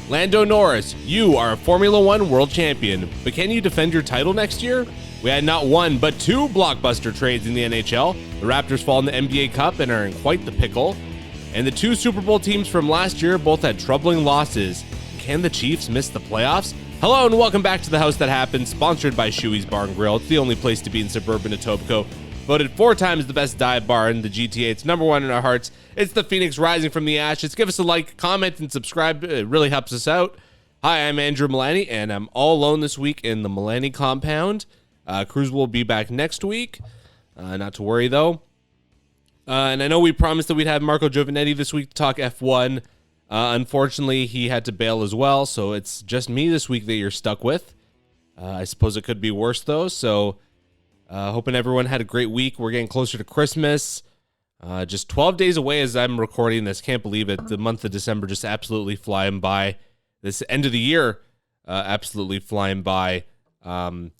Lando Norris, you are a Formula One world champion, but can you defend your title next year? We had not one, but two blockbuster trades in the NHL. The Raptors fall in the NBA Cup and are in quite the pickle. And the two Super Bowl teams from last year both had troubling losses. Can the Chiefs miss the playoffs? Hello and welcome back to The House That Happened, sponsored by Shoey's Bar and Grill. It's the only place to be in suburban Etobicoke. Voted 4 times the best dive bar in the GTA. It's number one in our hearts. It's the Phoenix rising from the ashes. Give us a like, comment, and subscribe. It really helps us out. Hi, I'm Andrew Milani, and I'm all alone this week in the Milani compound. Cruz will be back next week. Not to worry, though. And I know we promised that we'd have Marco Giovanetti this week to talk F1. Unfortunately, he had to bail as well, so it's just me this week that you're stuck with. I suppose it could be worse, though, so hoping everyone had a great week. We're getting closer to Christmas. Just 12 days away as I'm recording this. Can't believe it. The month of December just absolutely flying by. This end of the year absolutely flying by. And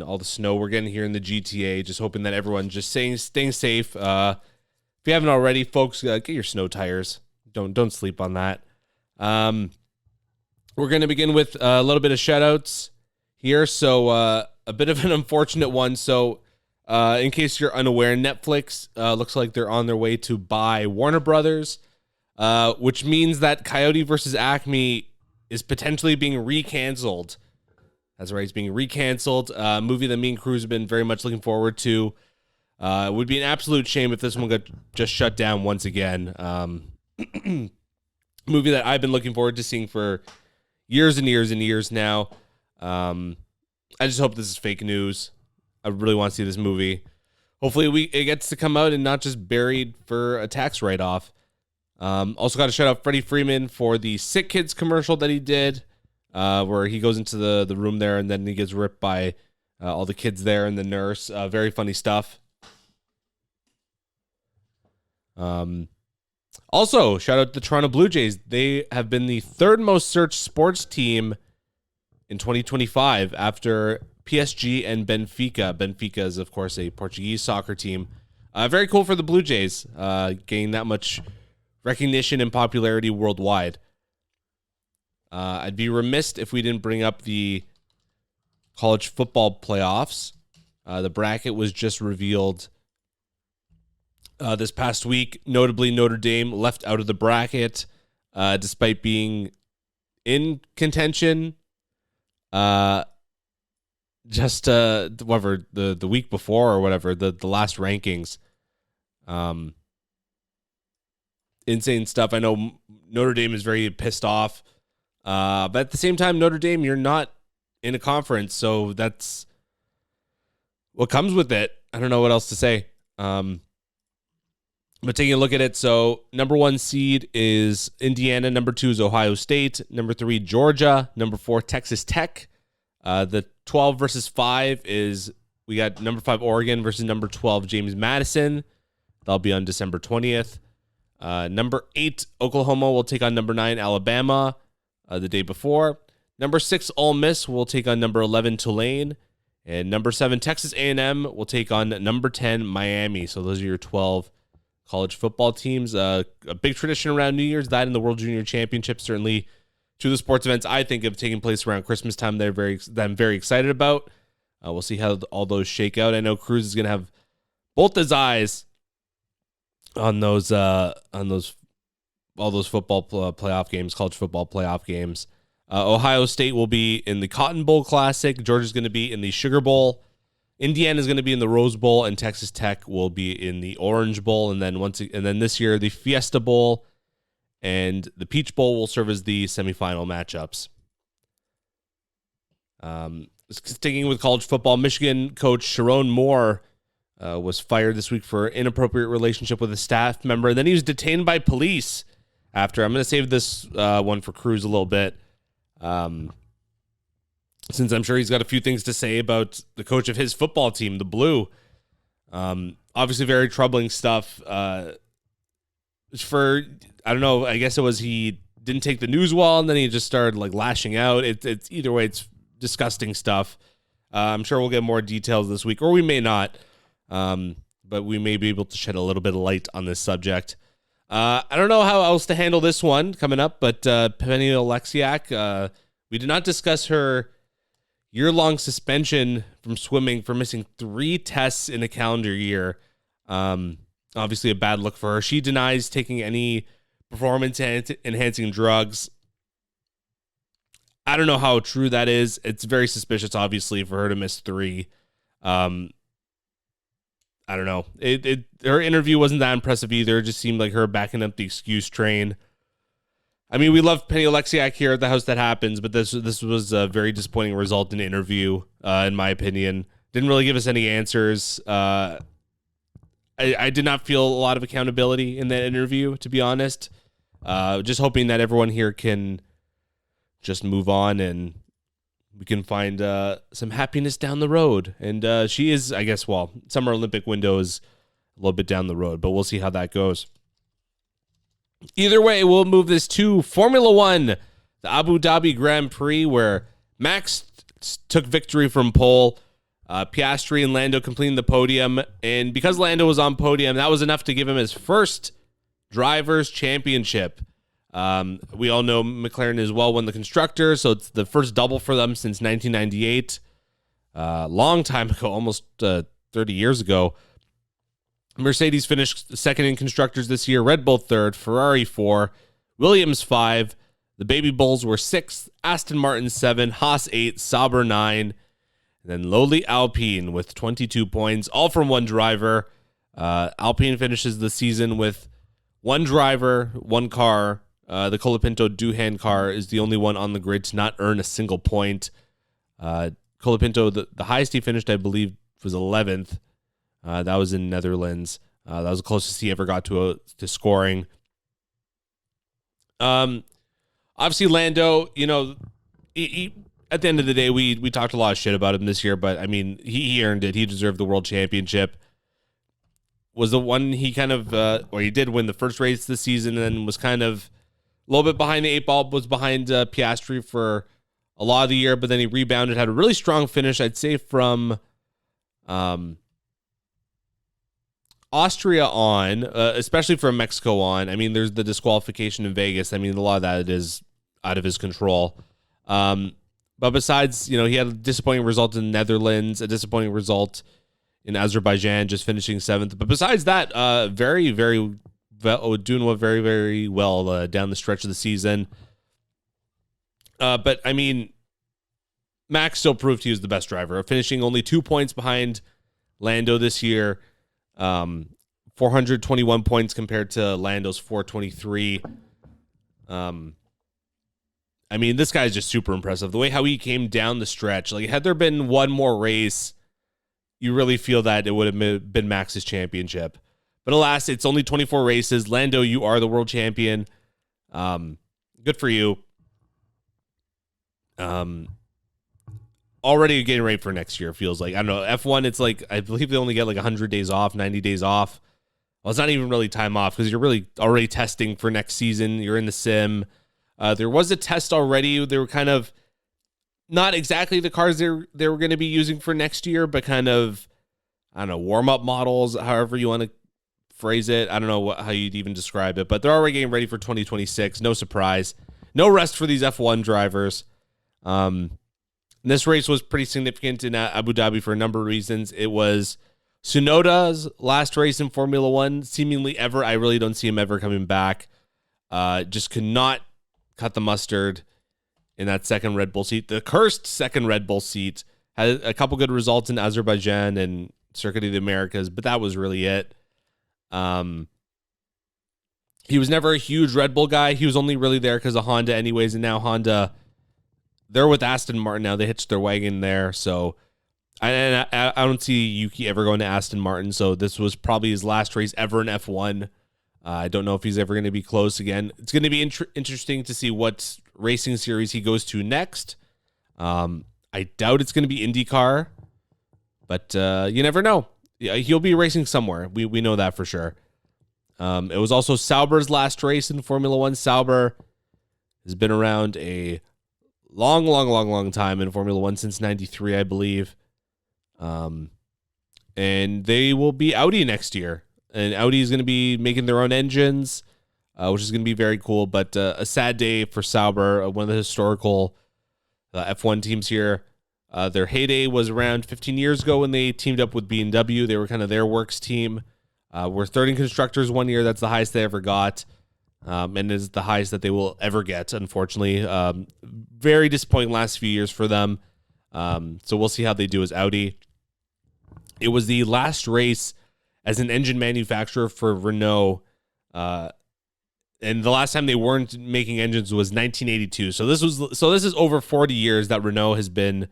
all the snow we're getting here in the GTA. Just hoping that everyone's just staying safe. If you haven't already, folks, get your snow tires. Don't sleep on that. We're going to begin with a little bit of shout-outs here. So a bit of an unfortunate one. So in case you're unaware, Netflix looks like they're on their way to buy Warner Brothers, which means that Coyote versus Acme is potentially being recanceled. That's right, it's being recanceled. Movie that me and Cruz have been very much looking forward to. It would be an absolute shame if this one got just shut down once again. Movie that I've been looking forward to seeing for years and years and years now. I just hope this is fake news. I really want to see this movie. Hopefully it gets to come out and not just buried for a tax write-off. Also got to shout out Freddie Freeman for the Sick Kids commercial that he did. Where he goes into the room there and then he gets ripped by all the kids there and the nurse. Very funny stuff. Also, shout out to the Toronto Blue Jays. They have been the third most searched sports team in 2025 after PSG and Benfica. Benfica is, of course, a Portuguese soccer team. Very cool for the Blue Jays, gaining that much recognition and popularity worldwide. I'd be remiss if we didn't bring up the college football playoffs. The bracket was just revealed this past week. Notably, Notre Dame left out of the bracket despite being in contention just whatever the week before or whatever, the last rankings. Insane stuff. I know Notre Dame is very pissed off. But at the same time, Notre Dame, you're not in a conference, so that's what comes with it. I don't know what else to say. But taking a look at it, so number 1 seed is Indiana, number 2 is Ohio State, number 3 Georgia, number 4 Texas Tech. The 12 versus 5 is we got number 5 Oregon versus number 12 James Madison. That'll be on December 20th. Number 8 Oklahoma will take on number 9 Alabama. The day before. Number 6, Ole Miss will take on number 11, Tulane. And number 7, Texas A&M will take on number 10, Miami. So those are your 12 college football teams. A big tradition around New Year's, that and the World Junior Championship, certainly two of the sports events I think have taken place around Christmas time that I'm very excited about. We'll see how all those shake out. I know Cruz is going to have both his eyes on those all those football playoff games, college football playoff games. Ohio State will be in the Cotton Bowl Classic. Georgia's going to be in the Sugar Bowl. Indiana's going to be in the Rose Bowl, and Texas Tech will be in the Orange Bowl. And then this year, the Fiesta Bowl and the Peach Bowl will serve as the semifinal matchups. Sticking with college football, Michigan coach Sharon Moore was fired this week for inappropriate relationship with a staff member. And then he was detained by police. I'm going to save this one for Cruz a little bit, since I'm sure he's got a few things to say about the coach of his football team, the Blue. Obviously, very troubling stuff. I don't know, I guess it was he didn't take the news well, and then he just started lashing out. It's either way, it's disgusting stuff. I'm sure we'll get more details this week, or we may not. But we may be able to shed a little bit of light on this subject. I don't know how else to handle this one coming up, but Penny Oleksiak, we did not discuss her year-long suspension from swimming for missing 3 tests in a calendar year. Obviously a bad look for her. She denies taking any performance-enhancing drugs. I don't know how true that is. It's very suspicious, obviously, for her to miss 3. I don't know. Her interview wasn't that impressive either. It just seemed like her backing up the excuse train. I mean, we love Penny Oleksiak here at the House That Happens, but this was a very disappointing result in the interview, in my opinion. Didn't really give us any answers. I did not feel a lot of accountability in that interview, to be honest. Just hoping that everyone here can just move on and we can find some happiness down the road. And she is, I guess, Summer Olympic window is a little bit down the road, but we'll see how that goes. Either way, we'll move this to Formula One, the Abu Dhabi Grand Prix, where Max took victory from pole. Piastri and Lando completing the podium. And because Lando was on podium, that was enough to give him his first Drivers' Championship. We all know McLaren as well won the Constructors, so it's the first double for them since 1998. Long time ago, almost 30 years ago. Mercedes finished second in Constructors this year, Red Bull third, Ferrari 4, Williams 5. The Baby Bulls were 6th, Aston Martin 7, Haas 8, Sauber 9, and then lowly Alpine with 22 points, all from one driver. Alpine finishes the season with one driver, one car. The Colapinto Doohan car is the only one on the grid to not earn a single point. Colapinto, the highest he finished, I believe, was 11th. That was in Netherlands. That was the closest he ever got to scoring. Obviously, Lando, he, at the end of the day, we talked a lot of shit about him this year, but I mean, he earned it. He deserved the world championship. Was the one he kind of, he did win the first race this season, and then was kind of a little bit behind the 8 ball, was behind Piastri for a lot of the year, but then he rebounded, had a really strong finish, I'd say, from Austria on, especially from Mexico on. I mean, there's the disqualification in Vegas. I mean, a lot of that is out of his control. But besides, he had a disappointing result in the Netherlands, a disappointing result in Azerbaijan, just finishing 7th. But besides that, very, very doing very, very well down the stretch of the season. But I mean, Max still proved he was the best driver, finishing only 2 points behind Lando this year. 421 points compared to Lando's 423. I mean, this guy is just super impressive. The way how he came down the stretch, like had there been one more race, you really feel that it would have been Max's championship. But alas, it's only 24 races. Lando, you are the world champion. Good for you. Already getting ready for next year, feels like. I don't know. F1, it's like, I believe they only get like 100 days off, 90 days off. Well, it's not even really time off because you're really already testing for next season. You're in the sim. There was a test already. They were kind of not exactly the cars they were going to be using for next year, but kind of, I don't know, warm-up models, however you want to phrase it. I don't know how you'd even describe it, but they're already getting ready for 2026. No surprise. No rest for these F1 drivers. This race was pretty significant in Abu Dhabi for a number of reasons. It was Tsunoda's last race in Formula One, seemingly ever. I really don't see him ever coming back. Just could not cut the mustard in that second Red Bull seat. The cursed second Red Bull seat. Had a couple good results in Azerbaijan and Circuit of the Americas, but that was really it. He was never a huge Red Bull guy. He was only really there because of Honda anyways, and now Honda, they're with Aston Martin now. They hitched their wagon there, so I don't see Yuki ever going to Aston Martin, so this was probably his last race ever in F1. I don't know if he's ever going to be close again. It's going to be interesting to see what racing series he goes to next. I doubt it's going to be IndyCar, but you never know. He'll be racing somewhere. We know that for sure. It was also Sauber's last race in Formula One. Sauber has been around a long time in Formula One, since 93, I believe. And they will be Audi next year. And Audi is going to be making their own engines. which is going to be very cool. But a sad day for Sauber, one of the historical F1 teams here. Their heyday was around 15 years ago when they teamed up with B&W. They were kind of their works team. Were third in constructors one year. That's the highest they ever got. And is the highest that they will ever get, unfortunately. Very disappointing last few years for them. So we'll see how they do as Audi. It was the last race as an engine manufacturer for Renault. And the last time they weren't making engines was 1982. So this is over 40 years that Renault has been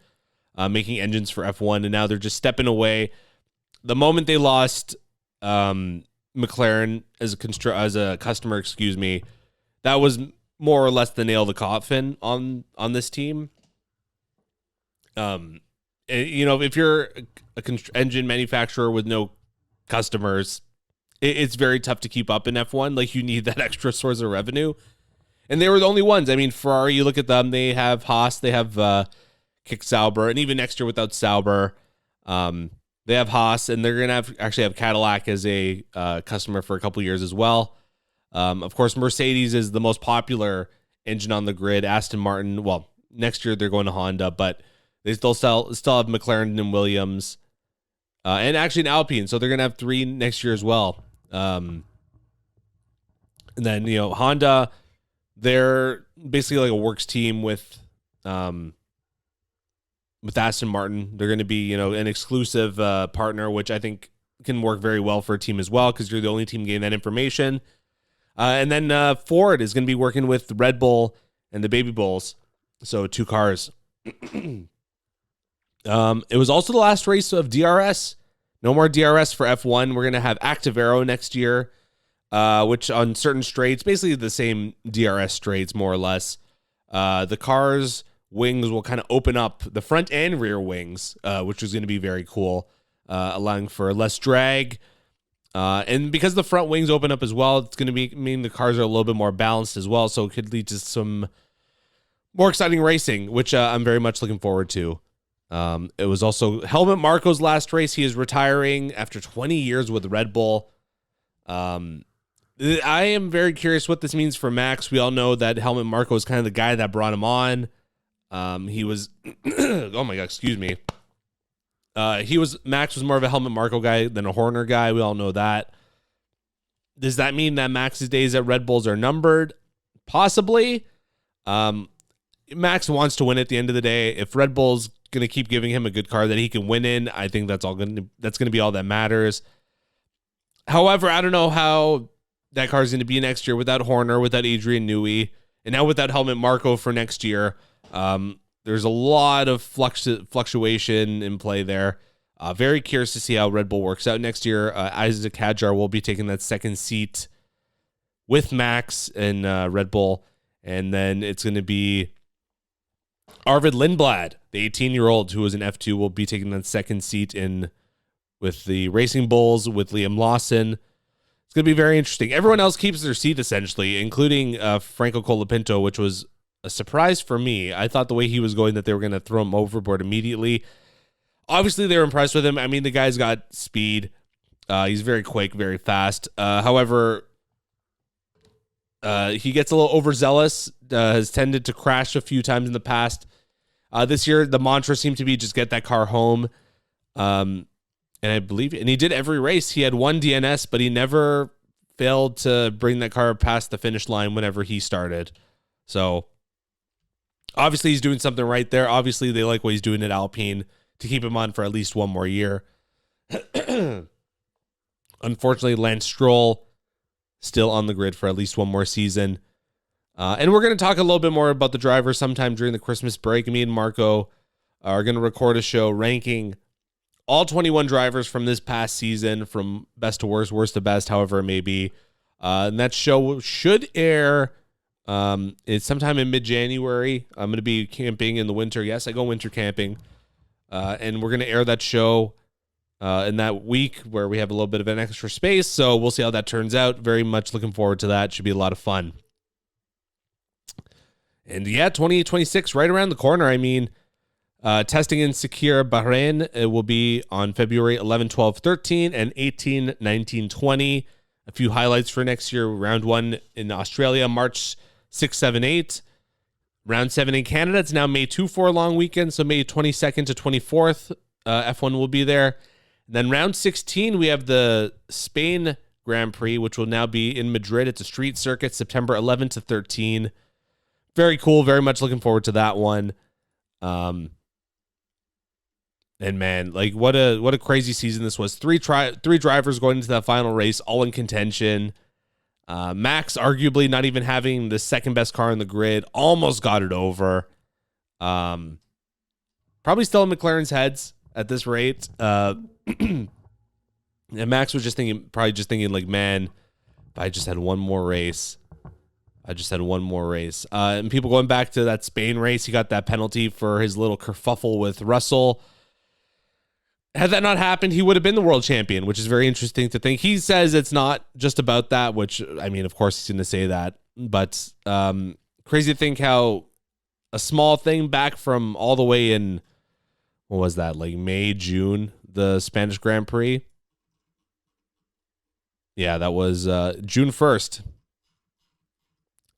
making engines for F1, and now they're just stepping away. The moment they lost McLaren as a customer, that was more or less the nail of the coffin on this team. If you're a engine manufacturer with no customers, it's very tough to keep up in F1. Like, you need that extra source of revenue. And they were the only ones. I mean, Ferrari, you look at them, they have Haas, they have Kick Sauber, and even next year without Sauber, they have Haas, and they're going to actually have Cadillac as a customer for a couple years as well. Of course, Mercedes is the most popular engine on the grid. Aston Martin, well, next year they're going to Honda, but they still have McLaren and Williams, and actually an Alpine. So they're going to have 3 next year as well. And then, Honda, they're basically like a works team with Aston Martin. They're going to be, an exclusive partner, which I think can work very well for a team as well, because you're the only team getting that information. And then Ford is going to be working with Red Bull and the Baby Bulls. So 2 cars. It was also the last race of DRS. No more DRS for F1. We're going to have Active Aero next year, which on certain straights, basically the same DRS straights, more or less. The cars' wings will kind of open up, the front and rear wings, which is going to be very cool, allowing for less drag. And because the front wings open up as well, it's going to mean the cars are a little bit more balanced as well. So it could lead to some more exciting racing, which I'm very much looking forward to. It was also Helmut Marko's last race. He is retiring after 20 years with Red Bull. I am very curious what this means for Max. We all know that Helmut Marko is kind of the guy that brought him on. He was, oh my God, excuse me. Max was more of a Helmut Marko guy than a Horner guy. We all know that. Does that mean that Max's days at Red Bulls are numbered? Possibly. Max wants to win at the end of the day. If Red Bull's going to keep giving him a good car that he can win in, I think that's going to be all that matters. However, I don't know how that car is going to be next year without Horner, without Adrian Newey, and now without Helmut Marko for next year. There's a lot of fluctuation in play there. Very curious to see how Red Bull works out next year. Isaac Hadjar will be taking that second seat with Max and Red Bull. And then it's going to be Arvid Lindblad, the 18-year-old who was in F2, will be taking that second seat with the Racing Bulls with Liam Lawson. It's going to be very interesting. Everyone else keeps their seat, essentially, including Franco Colapinto, which was a surprise for me. I thought the way he was going that they were going to throw him overboard immediately. Obviously, they were impressed with him. I mean, the guy's got speed. He's very quick, very fast. However, he gets a little overzealous, has tended to crash a few times in the past. This year, the mantra seemed to be just get that car home. And I believe, and he did every race. He had 1 DNS, but he never failed to bring that car past the finish line whenever he started. So obviously he's doing something right there. Obviously they like what he's doing at Alpine to keep him on for at least 1 more year. Unfortunately, Lance Stroll still on the grid for at least 1 more season. And we're going to talk a little bit more about the drivers sometime during the Christmas break. Me and Marco are going to record a show ranking all 21 drivers from this past season, from best to worst, worst to best, however it may be. And that show should air it's sometime in mid-January. I'm going to be camping in the winter. Yes, I go winter camping. And we're going to air that show in that week where we have a little bit of an extra space. So we'll see how that turns out. Very much looking forward to that. Should be a lot of fun. And yeah, 2026 right around the corner. I mean, testing in Sakir, Bahrain, it will be on February 11, 12, 13, and 18, 19, 20. a few highlights for next year. Round 1 in Australia, March 6, 7, 8. Round 7 in Canada, it's now May 2 for a long weekend, so May 22nd to 24th, F1 will be there. And then round 16, we have the Spain Grand Prix, which will now be in Madrid. It's a street circuit, September 11 to 13. Very cool, very much looking forward to that one. And man, like what a crazy season this was. Three drivers going into that final race, all in contention. Max arguably not even having the second best car in the grid, almost got it over. Probably still in McLaren's heads at this rate. And Max was probably just thinking like, man, if I just had one more race. And people going back to that Spain race, he got that penalty for his little kerfuffle with Russell. Had that not happened, he would have been the world champion, which is very interesting to think. He says it's not just about that, which, I mean, of course he's going to say that. But crazy to think how a small thing back from all the way in, what was that, like May, June, the Spanish Grand Prix? Yeah, that was June 1st.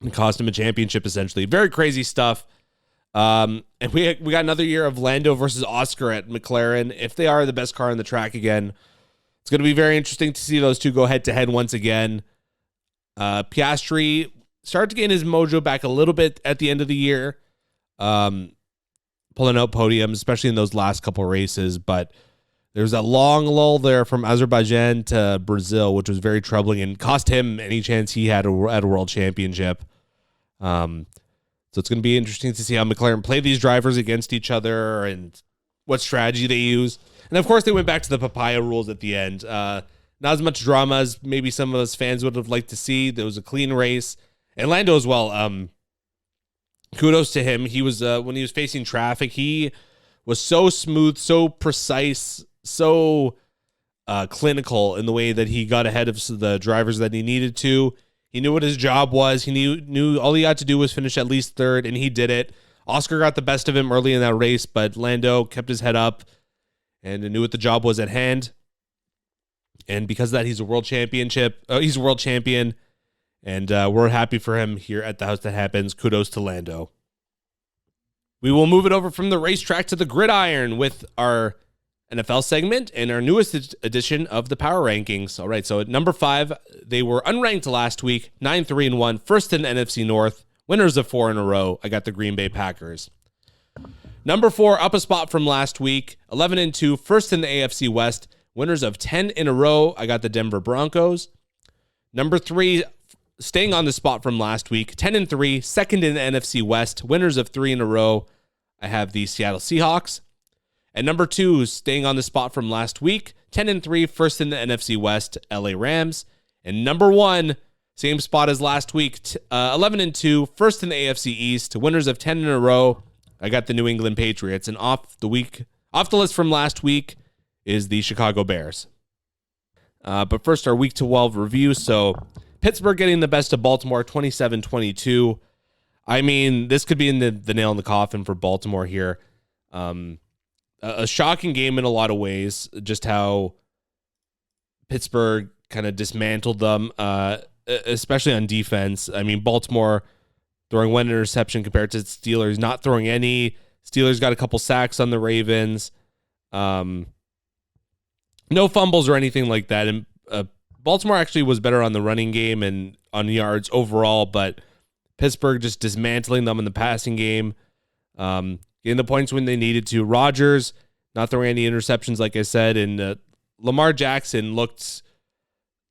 It cost him a championship, essentially. Very crazy stuff. And we got another year of Lando versus Oscar at McLaren. If they are the best car on the track again, it's going to be very interesting to see those two go head-to-head once again. Piastri started to gain his mojo back a little bit at the end of the year, pulling out podiums, especially in those last couple races. But there's a long lull there from Azerbaijan to Brazil, which was very troubling and cost him any chance he had at a world championship. So it's going to be interesting to see how McLaren play these drivers against each other and what strategy they use. And of course, they went back to the papaya rules at the end. Not as much drama as maybe some of us fans would have liked to see. There was a clean race. And Lando as well. Kudos to him. He was when he was facing traffic, he was so smooth, so precise, so clinical in the way that he got ahead of the drivers that he needed to. He knew what his job was. He knew all he had to do was finish at least third, and he did it. Oscar got the best of him early in that race, but Lando kept his head up and knew what the job was at hand. And because of that, he's a world champion, and we're happy for him here at the House That Happens. Kudos to Lando. We will move it over from the racetrack to the gridiron with our NFL segment and our newest edition of the Power Rankings. All right, so at number 5, they were unranked last week, 9-3-1, first in the NFC North, winners of 4 in a row. I got the Green Bay Packers. Number 4, up a spot from last week, 11-2, first in the AFC West, winners of 10 in a row. I got the Denver Broncos. Number 3, staying on the spot from last week, 10-3, second in the NFC West, winners of 3 in a row. I have the Seattle Seahawks. And number 2, staying on the spot from last week, 10-3, first in the NFC West, LA Rams. And number 1, same spot as last week, 11-2, first in the AFC East, winners of 10 in a row. I got the New England Patriots. And off the list from last week is the Chicago Bears. But first, our Week 12 review. So Pittsburgh getting the best of Baltimore, 27-22. I mean, this could be in the nail in the coffin for Baltimore here. A shocking game in a lot of ways, just how Pittsburgh kind of dismantled them, especially on defense. I mean, Baltimore throwing one interception compared to Steelers not throwing any. Steelers got a couple sacks on the Ravens. No fumbles or anything like that. And Baltimore actually was better on the running game and on yards overall, but Pittsburgh just dismantling them in the passing game. Getting the points when they needed to. Rodgers not throwing any interceptions, like I said, and Lamar Jackson looked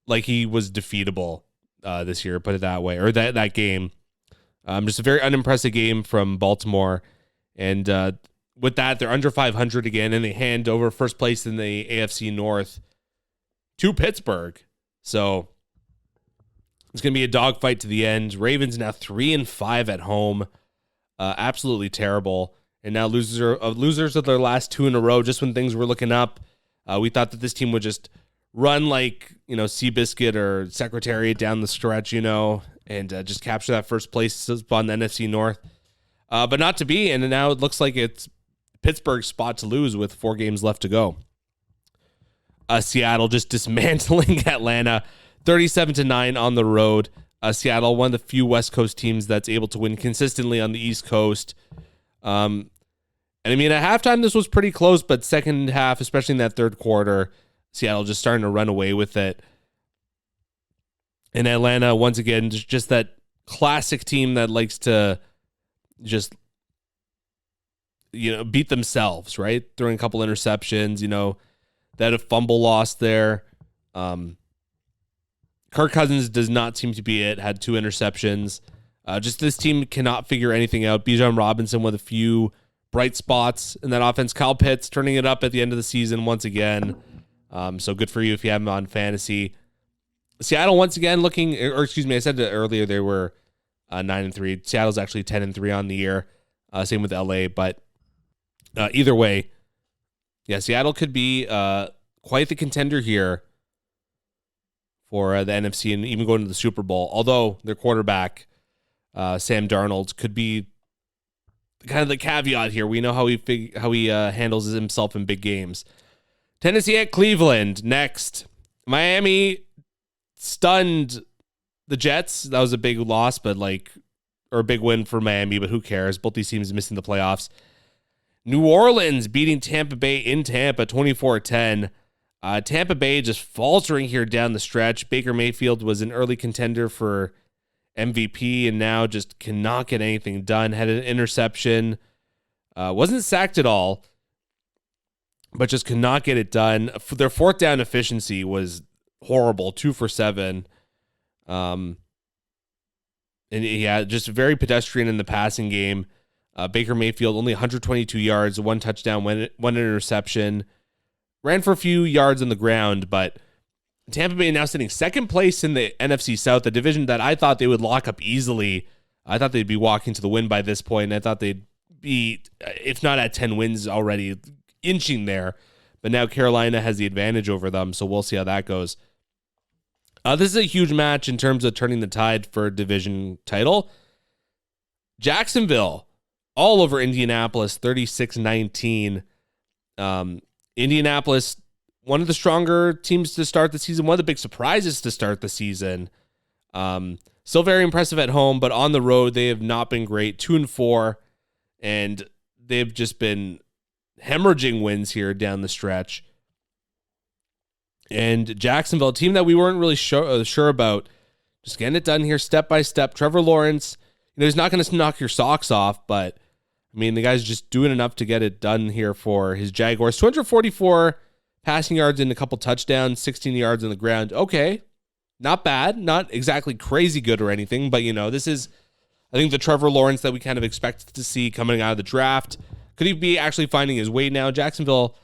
like he was defeatable this year, put it that way, or that game. Just a very unimpressive game from Baltimore, and with that, they're under 500 again, and they hand over first place in the AFC North to Pittsburgh. So it's going to be a dogfight to the end. Ravens now 3-5 at home. Absolutely terrible. And now losers of their last 2 in a row, just when things were looking up. We thought that this team would just run like, Seabiscuit or Secretariat down the stretch, and just capture that first place spot in the NFC North. But not to be, and now it looks like it's Pittsburgh's spot to lose with 4 games left to go. Seattle just dismantling Atlanta, 37-9 on the road. Seattle, one of the few West Coast teams that's able to win consistently on the East Coast. And I mean, at halftime, this was pretty close, but second half, especially in that third quarter, Seattle just starting to run away with it. And Atlanta, once again, just that classic team that likes to just, beat themselves, right? Throwing a couple interceptions, they had a fumble loss there. Kirk Cousins does not seem to be it, had 2 interceptions. Just this team cannot figure anything out. Bijan Robinson with a few bright spots in that offense. Kyle Pitts turning it up at the end of the season once again. So good for you if you have him on fantasy. Seattle once again I said it earlier, they were 9-3. Seattle's actually 10-3 on the year. Same with LA, but either way, yeah, Seattle could be quite the contender here for the NFC and even going to the Super Bowl. Although their quarterback, Sam Darnold, could be kind of the caveat here. We know how he handles himself in big games. Tennessee at Cleveland next. Miami stunned the Jets. That was a big loss, or a big win for Miami, but who cares? Both these teams missing the playoffs. New Orleans beating Tampa Bay in Tampa 24-10. Tampa Bay just faltering here down the stretch. Baker Mayfield was an early contender for MVP and now just cannot get anything done. Had an interception. Wasn't sacked at all, but just could not get it done. Their fourth down efficiency was horrible, 2 for 7. And yeah, just very pedestrian in the passing game. Baker Mayfield only 122 yards, 1 touchdown, 1 interception. Ran for a few yards on the ground, but Tampa Bay now sitting second place in the NFC South, a division that I thought they would lock up easily. I thought they'd be walking to the win by this point. I thought they'd be, if not at 10 wins already, inching there. But now Carolina has the advantage over them, so we'll see how that goes. This is a huge match in terms of turning the tide for a division title. Jacksonville, all over Indianapolis, 36-19. Indianapolis, one of the stronger teams to start the season, one of the big surprises to start the season. Still very impressive at home, but on the road, they have not been great. 2-4, and they've just been hemorrhaging wins here down the stretch. And Jacksonville, a team that we weren't really sure about, just getting it done here step by step. Trevor Lawrence, he's not going to knock your socks off, but I mean, the guy's just doing enough to get it done here for his Jaguars. 244 passing yards and a couple touchdowns, 16 yards on the ground. Okay, not bad. Not exactly crazy good or anything, but, this is, I think, the Trevor Lawrence that we kind of expected to see coming out of the draft. Could he be actually finding his way now? Jacksonville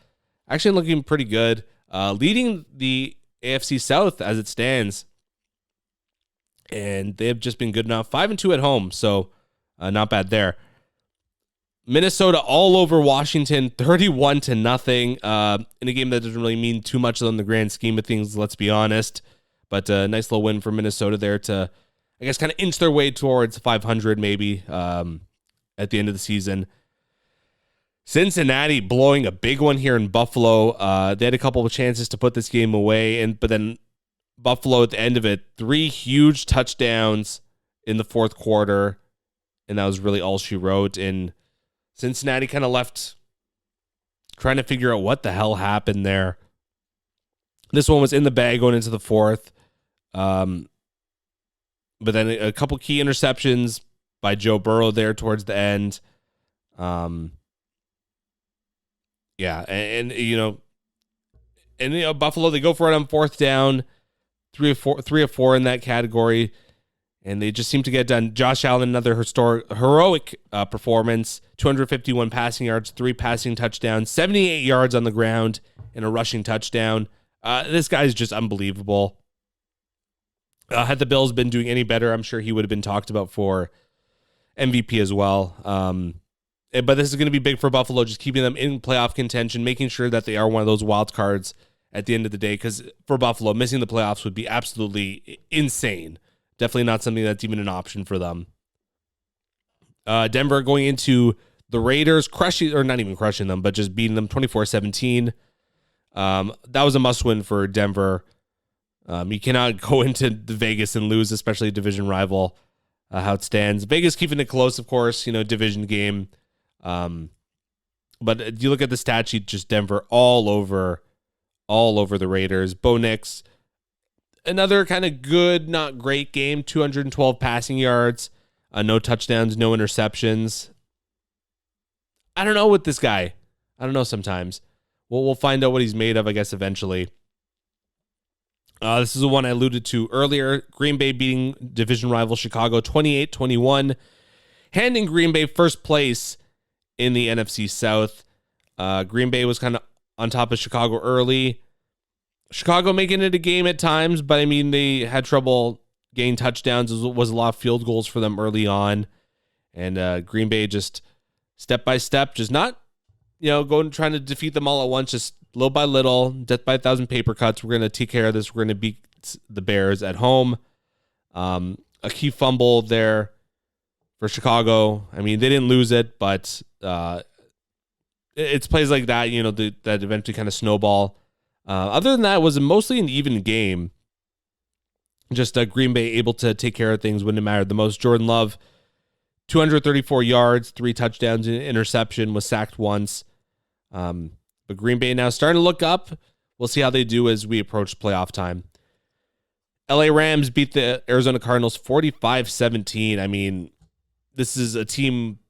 actually looking pretty good, leading the AFC South as it stands. And they've just been good enough. 5-2 at home, so not bad there. Minnesota all over Washington, 31-0, in a game that doesn't really mean too much on the grand scheme of things, let's be honest. But a nice little win for Minnesota there to, I guess, kind of inch their way towards 500 maybe at the end of the season. Cincinnati blowing a big one here in Buffalo. They had a couple of chances to put this game away, but then Buffalo at the end of it, 3 huge touchdowns in the fourth quarter, and that was really all she wrote. And Cincinnati kind of left trying to figure out what the hell happened there. This one was in the bag going into the fourth. But then a couple key interceptions by Joe Burrow there towards the end. Yeah, and Buffalo, they go for it on fourth down, 3 of 4 in that category. And they just seem to get done. Josh Allen, another heroic performance. 251 passing yards, 3 passing touchdowns, 78 yards on the ground, and a rushing touchdown. This guy's just unbelievable. Had the Bills been doing any better, I'm sure he would have been talked about for MVP as well. But this is going to be big for Buffalo, just keeping them in playoff contention, making sure that they are one of those wild cards at the end of the day. Because for Buffalo, missing the playoffs would be absolutely insane. Definitely not something that's even an option for them. Denver going into the Raiders, not even crushing them, but just beating them 24-17. That was a must-win for Denver. You cannot go into Vegas and lose, especially a division rival. How it stands. Vegas keeping it close, of course, division game. But you look at the stat sheet, just Denver all over the Raiders. Bo Nix, another kind of good, not great game. 212 passing yards, no touchdowns, no interceptions. I don't know with this guy. I don't know sometimes. We'll find out what he's made of, I guess, eventually. This is the one I alluded to earlier. Green Bay beating division rival Chicago 28-21, handing Green Bay first place in the NFC South. Green Bay was kind of on top of Chicago early. Chicago making it a game at times, but I mean, they had trouble getting touchdowns. It was a lot of field goals for them early on. And Green Bay just step by step, just not, going trying to defeat them all at once, just little by little, death by 1,000 paper cuts. We're going to take care of this. We're going to beat the Bears at home. A key fumble there for Chicago. I mean, they didn't lose it, but it's plays like that, that eventually kind of snowball. Other than that, it was mostly an even game. Just Green Bay able to take care of things when it mattered the most. Jordan Love, 234 yards, 3 touchdowns, an interception, was sacked once. But Green Bay now starting to look up. We'll see how they do as we approach playoff time. LA Rams beat the Arizona Cardinals 45-17. I mean, this is a team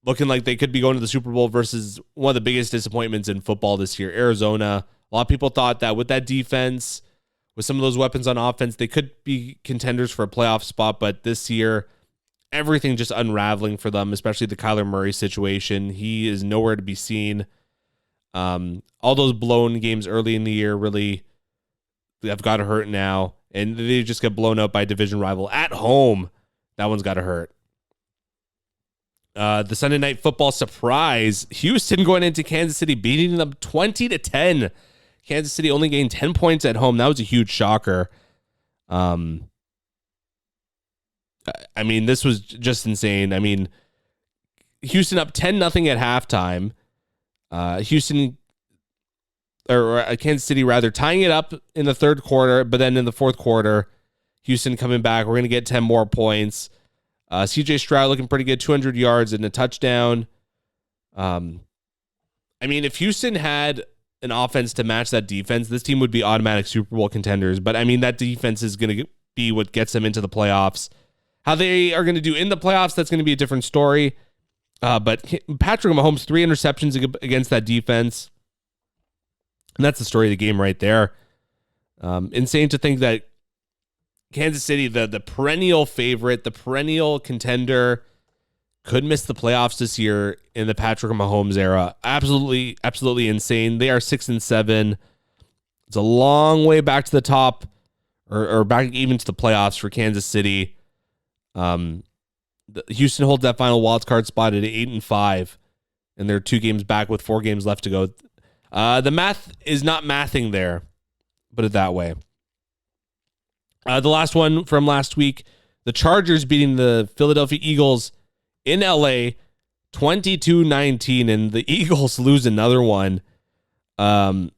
looking like they could be going to the Super Bowl versus one of the biggest disappointments in football this year, Arizona. A lot of people thought that with that defense, with some of those weapons on offense, they could be contenders for a playoff spot. But this year, everything just unraveling for them, especially the Kyler Murray situation. He is nowhere to be seen. All those blown games early in the year really have got to hurt now. And they just got blown out by a division rival at home. That one's got to hurt. The Sunday Night Football surprise. Houston going into Kansas City, beating them 20-10. Kansas City only gained 10 points at home. That was a huge shocker. I mean, this was just insane. I mean, Houston up 10-0 at halftime. Kansas City rather, tying it up in the third quarter, but then in the fourth quarter, Houston coming back. We're going to get 10 more points. CJ Stroud looking pretty good, 200 yards and a touchdown. I mean, if Houston had an offense to match that defense, this team would be automatic Super Bowl contenders. But I mean, that defense is going to be what gets them into the playoffs. How they are going to do in the playoffs, that's going to be a different story. But Patrick Mahomes, 3 interceptions against that defense. And that's the story of the game right there. Insane to think that Kansas City, the perennial favorite, the perennial contender, could miss the playoffs this year in the Patrick Mahomes era. Absolutely, absolutely insane. They are 6-7. It's a long way back to the top, or back even to the playoffs for Kansas City. Houston holds that final wild card spot at 8-5, and they're 2 games back with 4 games left to go. The math is not mathing there, put it that way. The last one from last week, the Chargers beating the Philadelphia Eagles in LA 22-19, and the Eagles lose another one. What's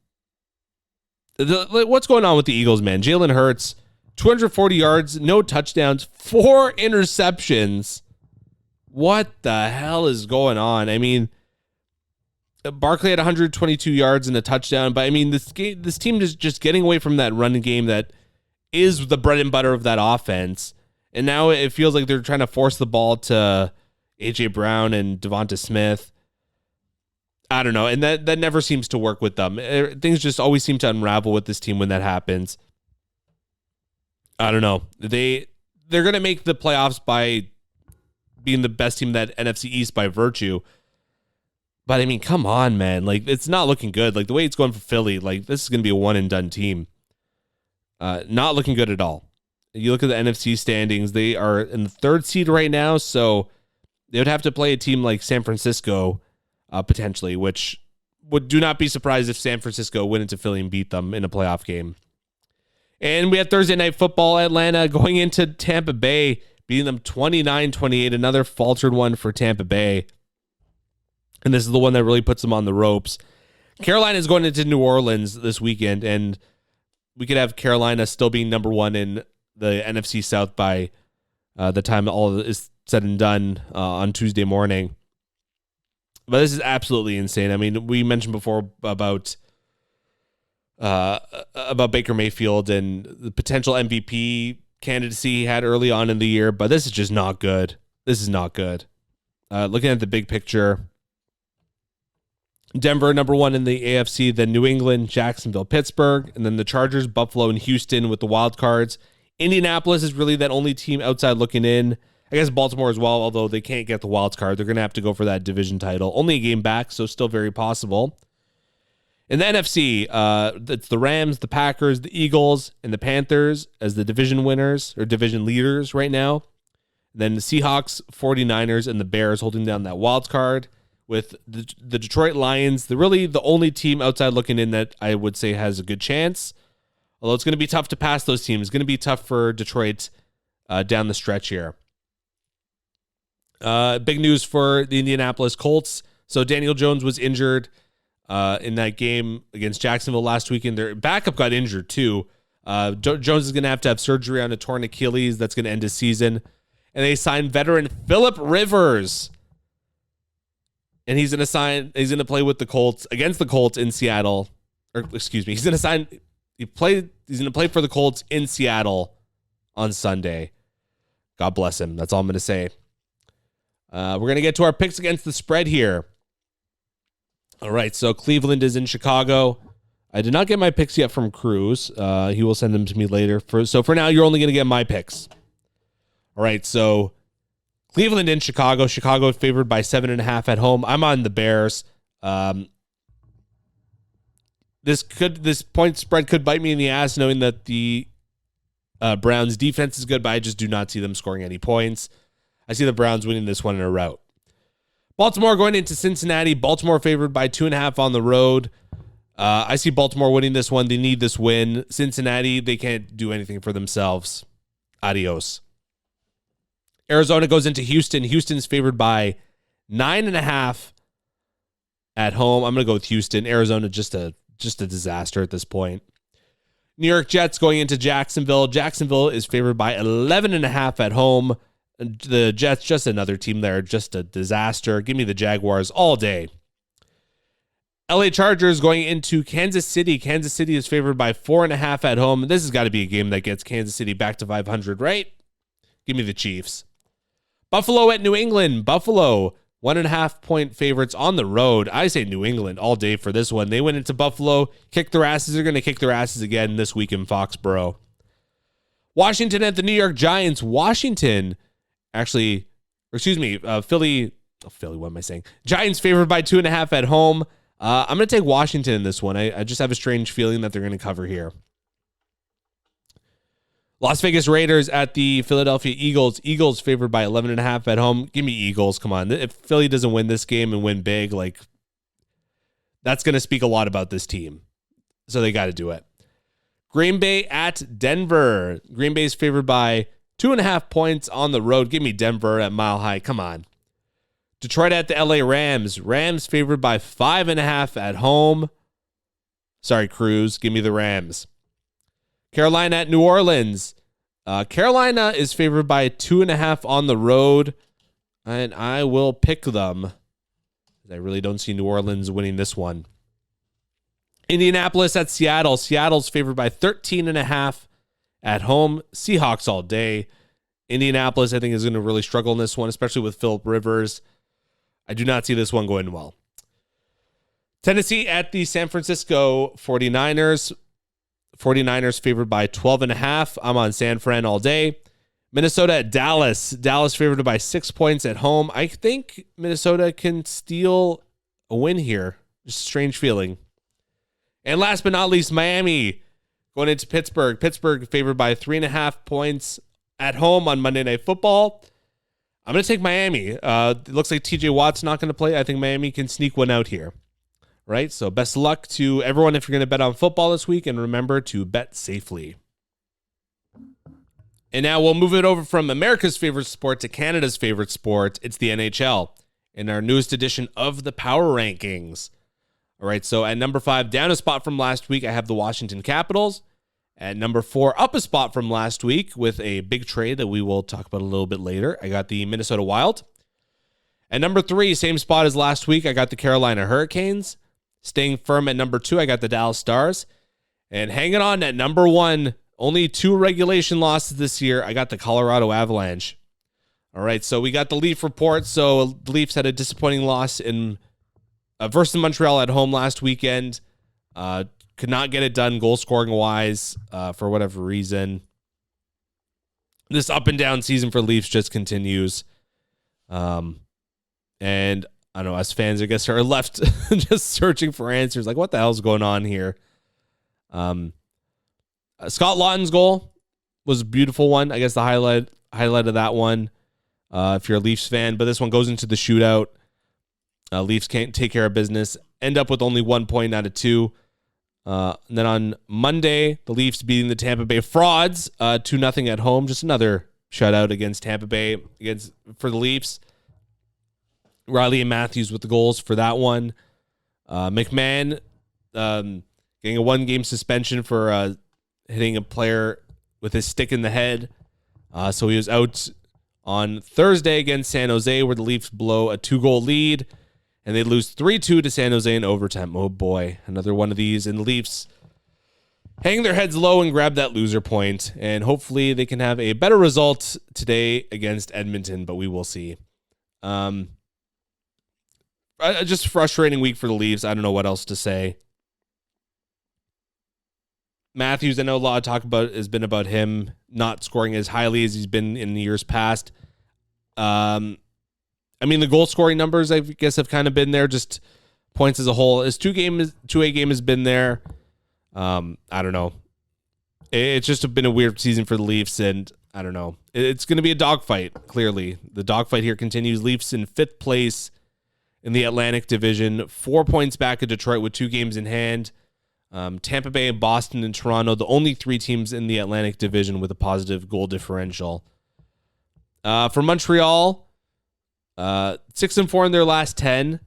going on with the Eagles, man? Jalen Hurts, 240 yards, no touchdowns, 4 interceptions. What the hell is going on? I mean, Barkley had 122 yards and a touchdown, but I mean, this team is just getting away from that running game that is the bread and butter of that offense. And now it feels like they're trying to force the ball to A.J. Brown and Devonta Smith. I don't know. And that never seems to work with them. Things just always seem to unravel with this team when that happens. I don't know. They're going to make the playoffs by being the best team in that NFC East by virtue. But I mean, come on, man. Like, it's not looking good. Like, the way it's going for Philly, like, this is going to be a one and done team. Not looking good at all. You look at the NFC standings, they are in the 3rd seed right now, so they would have to play a team like San Francisco, potentially, which do not be surprised if San Francisco went into Philly and beat them in a playoff game. And we have Thursday Night Football, Atlanta going into Tampa Bay, beating them 29-28, another faltered one for Tampa Bay. And this is the one that really puts them on the ropes. Carolina is going into New Orleans this weekend, and we could have Carolina still being number one in the NFC South by the time all is said and done on Tuesday morning. But this is absolutely insane. I mean, we mentioned before about Baker Mayfield and the potential MVP candidacy he had early on in the year, but this is just not good. This is not good. Looking at the big picture, Denver number one in the AFC, then New England, Jacksonville, Pittsburgh, and then the Chargers, Buffalo, and Houston with the wild cards. Indianapolis is really that only team outside looking in. I guess Baltimore as well, although they can't get the wild card. They're going to have to go for that division title. Only a game back, so still very possible. In the NFC, it's the Rams, the Packers, the Eagles, and the Panthers as the division winners or division leaders right now. And then the Seahawks, 49ers, and the Bears holding down that wild card, with the Detroit Lions, the only team outside looking in that I would say has a good chance. Although it's going to be tough to pass those teams. It's going to be tough for Detroit down the stretch here. Big news for the Indianapolis Colts. So Daniel Jones was injured in that game against Jacksonville last weekend. Their backup got injured too. Jones is going to have surgery on a torn Achilles. That's going to end his season. And they signed veteran Phillip Rivers. And he's going to play with the Colts against the Colts in Seattle. Or excuse me, he's going to play for the Colts in Seattle on Sunday. God bless him. That's all I'm going to say. We're going to get to our picks against the spread here. All right, so Cleveland is in Chicago. I did not get my picks yet from Cruz. He will send them to me later. So for now, you're only going to get my picks. All right, so Cleveland in Chicago. Chicago favored by 7.5 at home. I'm on the Bears. This point spread could bite me in the ass, knowing that the Browns defense is good, but I just do not see them scoring any points. I see the Browns winning this one in a rout. Baltimore going into Cincinnati. Baltimore favored by 2.5 on the road. I see Baltimore winning this one. They need this win. Cincinnati, they can't do anything for themselves. Adios. Arizona goes into Houston. Houston's favored by 9.5 at home. I'm going to go with Houston. Arizona, just a disaster at this point. New York Jets going into Jacksonville. Jacksonville is favored by 11.5 at home. The Jets, just another team there, just a disaster. Give me the Jaguars all day. LA Chargers going into Kansas City. Kansas City is favored by 4.5 at home. This has got to be a game that gets Kansas City back to 500, right? Give me the Chiefs. Buffalo at New England. Buffalo, 1.5 point favorites on the road. I say New England all day for this one. They went into Buffalo, kicked their asses. They're going to kick their asses again this week in Foxborough. Washington at the New York Giants. Philly. What am I saying? Giants favored by 2.5 at home. I'm going to take Washington in this one. I just have a strange feeling that they're going to cover here. Las Vegas Raiders at the Philadelphia Eagles. Eagles favored by 11.5 at home. Give me Eagles. Come on. If Philly doesn't win this game and win big, that's going to speak a lot about this team. So they got to do it. Green Bay at Denver. Green Bay is favored by 2.5 points on the road. Give me Denver at Mile High. Come on. Detroit at the LA Rams. Rams favored by 5.5 at home. Sorry, Cruz. Give me the Rams. Carolina at New Orleans. Carolina is favored by 2.5 on the road, and I will pick them. I really don't see New Orleans winning this one. Indianapolis at Seattle. Seattle's favored by 13.5 at home. Seahawks all day. Indianapolis, I think, is going to really struggle in this one, especially with Phillip Rivers. I do not see this one going well. Tennessee at the San Francisco 49ers. 49ers favored by 12.5. I'm on San Fran all day. Minnesota at Dallas. Dallas favored by 6 points at home. I think Minnesota can steal a win here. Just a strange feeling. And last but not least, Miami going into Pittsburgh. Pittsburgh favored by 3.5 points at home on Monday Night Football. I'm going to take Miami. It looks like TJ Watt's not going to play. I think Miami can sneak one out here. Right? So best of luck to everyone if you're going to bet on football this week, and remember to bet safely. And now we'll move it over from America's favorite sport to Canada's favorite sport. It's the NHL in our newest edition of the Power Rankings. All right, so at number 5, down a spot from last week, I have the Washington Capitals. At number 4, up a spot from last week with a big trade that we will talk about a little bit later, I got the Minnesota Wild. At number 3, same spot as last week, I got the Carolina Hurricanes. Staying firm at number 2, I got the Dallas Stars. And hanging on at number 1, only 2 regulation losses this year, I got the Colorado Avalanche. All right, so we got the Leaf report. So the Leafs had a disappointing loss in versus Montreal at home last weekend. Could not get it done goal-scoring wise for whatever reason. This up-and-down season for Leafs just continues. And I don't know, us fans, I guess, are left just searching for answers. Like, what the hell's going on here? Scott Laughton's goal was a beautiful one. I guess the highlight of that one, if you're a Leafs fan. But this one goes into the shootout. Leafs can't take care of business. End up with only 1 point out of 2. And then on Monday, the Leafs beating the Tampa Bay Frauds 2-0 at home. Just another shutout against Tampa Bay for the Leafs. Riley and Matthews with the goals for that one. McMahon getting a 1-game suspension for hitting a player with his stick in the head. So he was out on Thursday against San Jose, where the Leafs blow a 2-goal lead. And they lose 3-2 to San Jose in overtime. Oh, boy. Another one of these. And the Leafs hang their heads low and grab that loser point. And hopefully they can have a better result today against Edmonton, but we will see. Just a frustrating week for the Leafs. I don't know what else to say. Matthews, I know a lot of talk about has been about him not scoring as highly as he's been in the years past. I mean, the goal scoring numbers, I guess, have kind of been there. Just points as a whole. His 2A game has been there. I don't know. It's just been a weird season for the Leafs, and I don't know. It's going to be a dogfight, clearly. The dogfight here continues. Leafs in 5th place in the Atlantic Division, 4 points back of Detroit with 2 games in hand. Tampa Bay, Boston, and Toronto, the only 3 teams in the Atlantic Division with a positive goal differential. For Montreal, 6-4 in their last 10,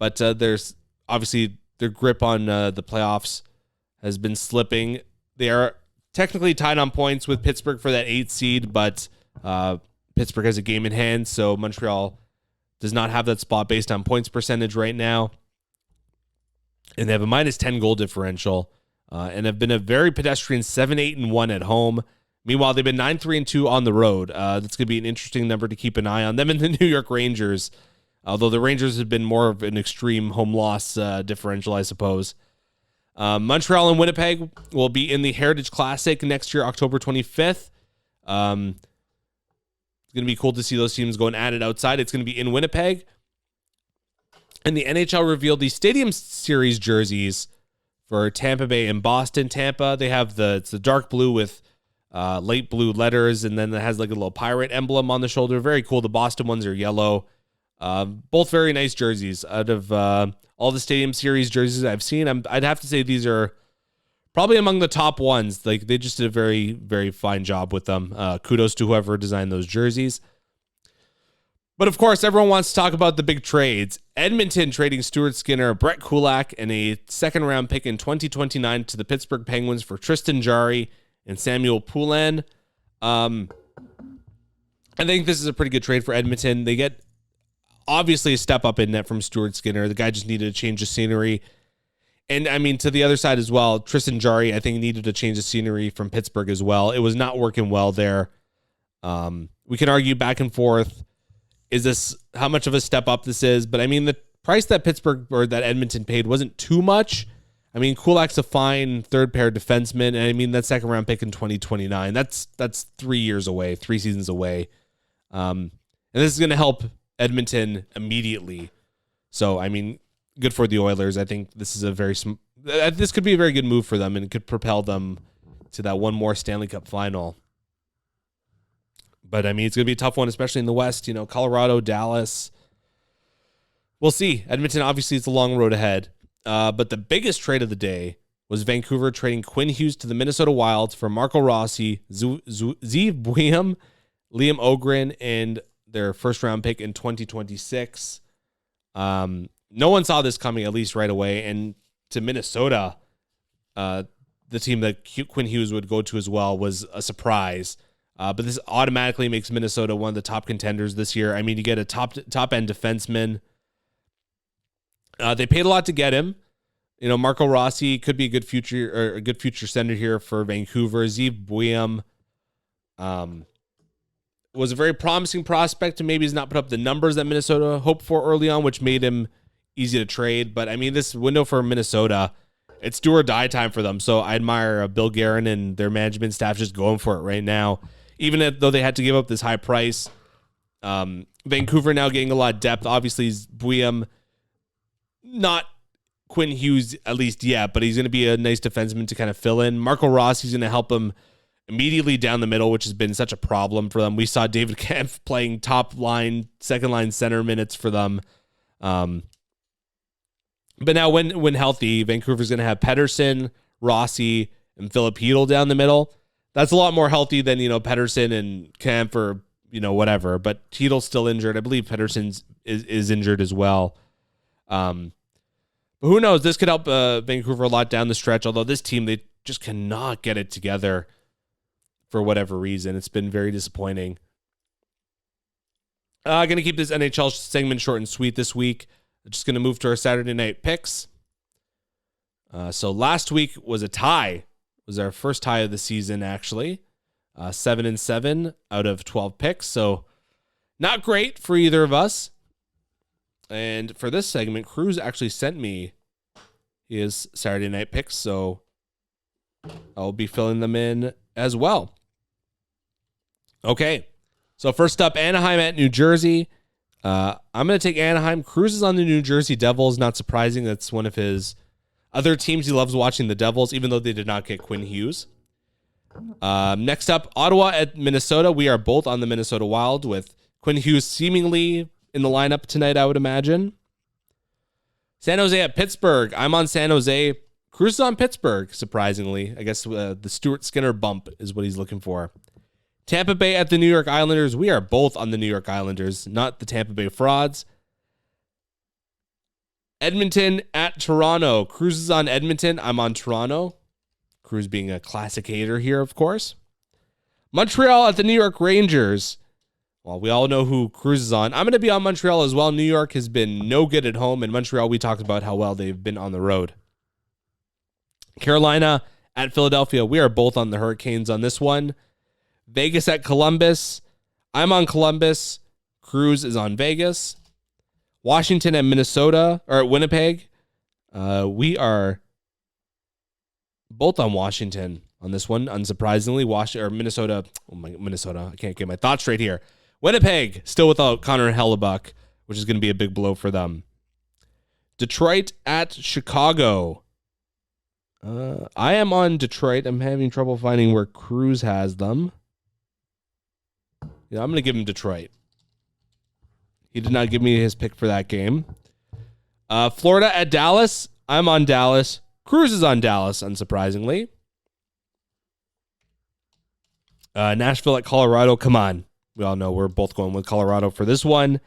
but there's obviously their grip on the playoffs has been slipping. They are technically tied on points with Pittsburgh for that 8th seed, but Pittsburgh has a game in hand, so Montreal does not have that spot based on points percentage right now. And they have a -10 goal differential and have been a very pedestrian 7-8-1 at home. Meanwhile, they've been 9-3-2 on the road. That's going to be an interesting number to keep an eye on. Them and the New York Rangers, although the Rangers have been more of an extreme home loss differential, I suppose. Montreal and Winnipeg will be in the Heritage Classic next year, October 25th. It's going to be cool to see those teams going at it outside. It's going to be in Winnipeg. And the NHL revealed the Stadium Series jerseys for Tampa Bay and Boston. Tampa, they have it's the dark blue with light blue letters, and then it has like a little pirate emblem on the shoulder. Very cool. The Boston ones are yellow. Both very nice jerseys. Out of all the Stadium Series jerseys I've seen, I'd have to say these are probably among the top ones. Like, they just did a very, very fine job with them. Kudos to whoever designed those jerseys. But of course, everyone wants to talk about the big trades. Edmonton trading Stuart Skinner, Brett Kulak, and a 2nd-round pick in 2029 to the Pittsburgh Penguins for Tristan Jarry and Samuel Poulin. I think this is a pretty good trade for Edmonton. They get obviously a step up in net from Stuart Skinner. The guy just needed to change the scenery. And I mean, to the other side as well, Tristan Jarry, I think, needed to change the scenery from Pittsburgh as well. It was not working well there. We can argue back and forth. Is this how much of a step up this is? But I mean, the price that Pittsburgh or that Edmonton paid wasn't too much. I mean, Kulak's a fine 3rd-pair defenseman, and I mean, that 2nd-round pick in 2029, that's 3 years away, 3 seasons away. And this is going to help Edmonton immediately. So, I mean, good for the Oilers. I think this is this could be a very good move for them, and it could propel them to that one more Stanley Cup final. But, I mean, it's going to be a tough one, especially in the West. You know, Colorado, Dallas. We'll see. Edmonton, obviously, it's a long road ahead. But the biggest trade of the day was Vancouver trading Quinn Hughes to the Minnesota Wild for Marco Rossi, Zeev Buium, Liam Ogren, and their 1st-round pick in 2026. No one saw this coming, at least right away. And to Minnesota, the team that Quinn Hughes would go to as well was a surprise. But this automatically makes Minnesota one of the top contenders this year. I mean, you get a top end defenseman. They paid a lot to get him. You know, Marco Rossi could be a good future center here for Vancouver. Zeev Buium was a very promising prospect, and maybe he's not put up the numbers that Minnesota hoped for early on, which made him easy to trade. But I mean, this window for Minnesota, it's do or die time for them. So I admire Bill Guerin and their management staff just going for it right now. Even though they had to give up this high price, Vancouver now getting a lot of depth. Obviously, Buium, not Quinn Hughes at least yet, but he's going to be a nice defenseman to kind of fill in. Marco Rossi's going to help him immediately down the middle, which has been such a problem for them. We saw David Kampf playing top line, second line center minutes for them. But now when healthy, Vancouver's going to have Pettersson, Rossi, and Philip Hedl down the middle. That's a lot more healthy than, Pettersson and Kampf or, whatever. But Hedl's still injured. I believe Pettersson is injured as well. But who knows? This could help Vancouver a lot down the stretch, although this team, they just cannot get it together for whatever reason. It's been very disappointing. Going to keep this NHL segment short and sweet this week. Just going to move to our Saturday night picks. So last week was a tie. It was our first tie of the season, actually. 7-7 out of 12 picks. So not great for either of us. And for this segment, Cruz actually sent me his Saturday night picks. So I'll be filling them in as well. Okay. So first up, Anaheim at New Jersey. I'm going to take Anaheim. Cruz is on the New Jersey Devils. Not surprising. That's one of his other teams. He loves watching the Devils, even though they did not get Quinn Hughes. Next up, Ottawa at Minnesota. We are both on the Minnesota Wild with Quinn Hughes seemingly in the lineup tonight, I would imagine. San Jose at Pittsburgh. I'm on San Jose. Cruz is on Pittsburgh, surprisingly. I guess the Stuart Skinner bump is what he's looking for. Tampa Bay at the New York Islanders. We are both on the New York Islanders, not the Tampa Bay Frauds. Edmonton at Toronto. Cruz is on Edmonton. I'm on Toronto. Cruz being a classic hater here, of course. Montreal at the New York Rangers. Well, we all know who Cruz is on. I'm going to be on Montreal as well. New York has been no good at home. In Montreal, we talked about how well they've been on the road. Carolina at Philadelphia. We are both on the Hurricanes on this one. Vegas at Columbus. I'm on Columbus. Cruz is on Vegas. Washington at Minnesota, or at Winnipeg. We are both on Washington on this one, unsurprisingly. Minnesota. Minnesota. I can't get my thoughts straight here. Winnipeg, still without Connor Hellebuck, which is going to be a big blow for them. Detroit at Chicago. I am on Detroit. I'm having trouble finding where Cruz has them. Yeah, I'm going to give him Detroit. He did not give me his pick for that game. Florida at Dallas. I'm on Dallas. Cruz is on Dallas, unsurprisingly. Nashville at Colorado. Come on. We all know we're both going with Colorado for this one.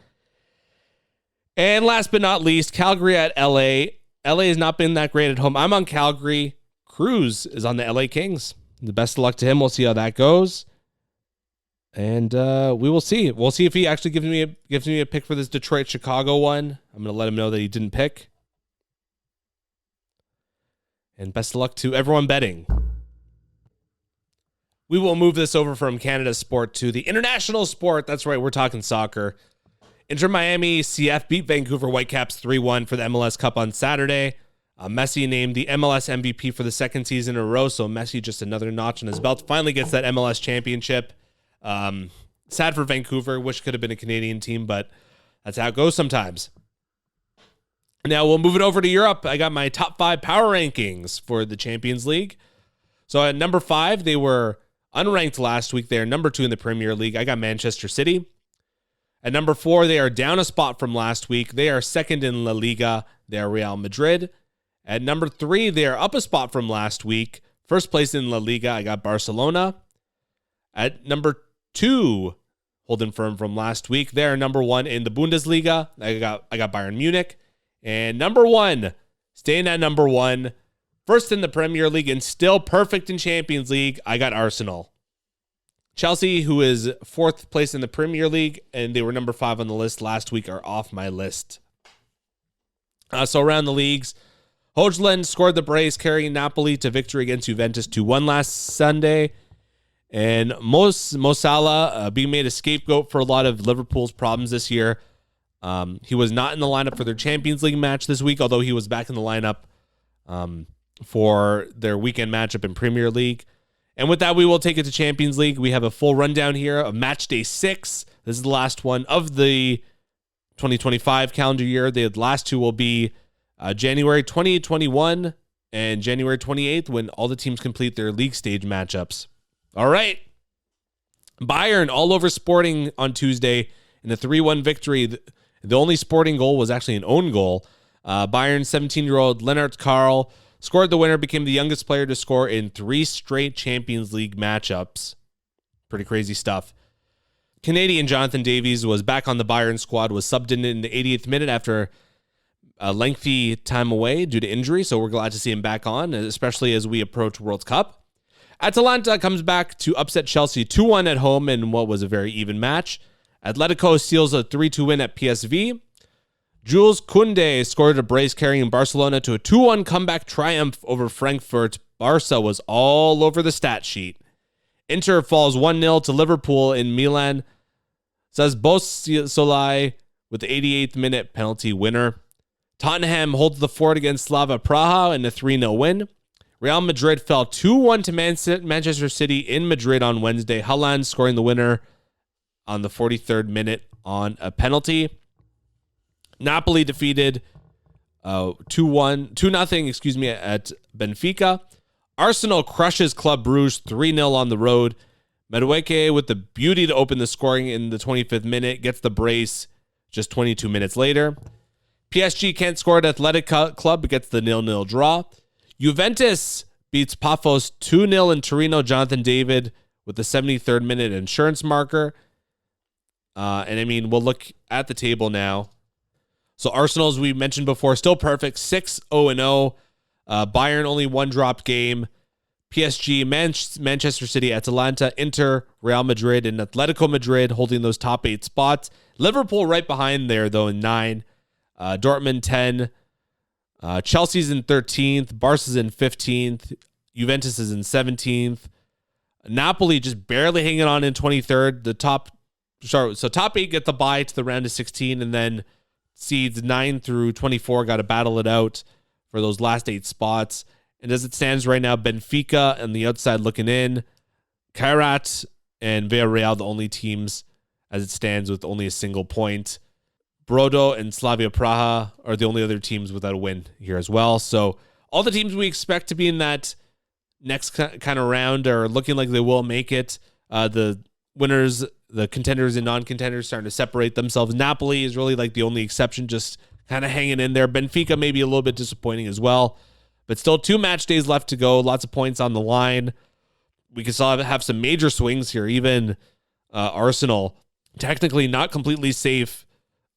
And last but not least, Calgary at LA. LA has not been that great at home. I'm on Calgary. Cruz is on the LA Kings. The best of luck to him. We'll see how that goes. And we will see. We'll see if he actually gives me a pick for this Detroit-Chicago one. I'm going to let him know that he didn't pick. And best of luck to everyone betting. We will move this over from Canada sport to the international sport. That's right, we're talking soccer. Inter Miami CF beat Vancouver Whitecaps 3-1 for the MLS Cup on Saturday. Messi named the MLS MVP for the second season in a row, so Messi just another notch on his belt. Finally gets that MLS championship. Sad for Vancouver. Wish could have been a Canadian team, but that's how it goes sometimes. Now we'll move it over to Europe. I got my top 5 power rankings for the Champions League. So at number 5, they were unranked last week. They are number 2 in the Premier League. I got Manchester City. At number 4, they are down a spot from last week. They are second in La Liga. They are Real Madrid. At number 3, they are up a spot from last week. First place in La Liga, I got Barcelona. At number 2, holding firm from last week, they are number 1 in the Bundesliga. I got Bayern Munich. And number 1, staying at number 1, First in the Premier League and still perfect in Champions League, I got Arsenal. Chelsea, who is 4th place in the Premier League, and they were number 5 on the list last week, are off my list. So around the leagues, Højlund scored the brace, carrying Napoli to victory against Juventus 2-1 last Sunday. And Mo Salah being made a scapegoat for a lot of Liverpool's problems this year. He was not in the lineup for their Champions League match this week, although he was back in the lineup for their weekend matchup in Premier League. And with that, we will take it to Champions League. We have a full rundown here of match day 6. This is the last one of the 2025 calendar year. The last two will be January 2021 and January 28th, when all the teams complete their league stage matchups. All right. Bayern all over Sporting on Tuesday in a 3-1 victory. The only Sporting goal was actually an own goal. Bayern's 17-year-old Lennart Karl scored the winner, became the youngest player to score in 3 straight Champions League matchups. Pretty crazy stuff. Canadian Jonathan Davies was back on the Bayern squad, was subbed in the 80th minute after a lengthy time away due to injury, so we're glad to see him back on, especially as we approach World Cup. Atalanta comes back to upset Chelsea 2-1 at home in what was a very even match. Atletico steals a 3-2 win at PSV. Jules Koundé scored a brace, carrying Barcelona to a 2-1 comeback triumph over Frankfurt. Barca was all over the stat sheet. Inter falls 1-0 to Liverpool in Milan. Solai with the 88th minute penalty winner. Tottenham holds the fort against Slava Praha in a 3-0 win. Real Madrid fell 2-1 to Manchester City in Madrid on Wednesday. Haaland scoring the winner on the 43rd minute on a penalty. Napoli defeated 2-0 at Benfica. Arsenal crushes Club Brugge 3-0 on the road. Madueke with the beauty to open the scoring in the 25th minute, gets the brace just 22 minutes later. PSG can't score at Athletic Club, but gets the 0-0 draw. Juventus beats Paphos 2-0 in Torino. Jonathan David with the 73rd minute insurance marker. We'll look at the table now. So Arsenal, as we mentioned before, still perfect, 6-0-0. Bayern only 1 dropped game. PSG, Manchester City, Atalanta, Inter, Real Madrid, and Atletico Madrid holding those top 8 spots. Liverpool right behind there, though, in 9. Dortmund 10. Chelsea's in 13th. Barca's in 15th. Juventus is in 17th. Napoli just barely hanging on in 23rd. Top 8 get the bye to the round of 16, and then seeds 9 through 24 got to battle it out for those last 8 spots. And as it stands right now, Benfica on the outside looking in. Kairat and Villarreal, the only teams as it stands with only a single point. Brodo and Slavia Praha are the only other teams without a win here as well. So all the teams we expect to be in that next kind of round are looking like they will make it. The winners, the contenders and non-contenders starting to separate themselves. Napoli is really like the only exception, just kind of hanging in there. Benfica may be a little bit disappointing as well, but still 2 match days left to go. Lots of points on the line. We can still have some major swings here. Even Arsenal, technically not completely safe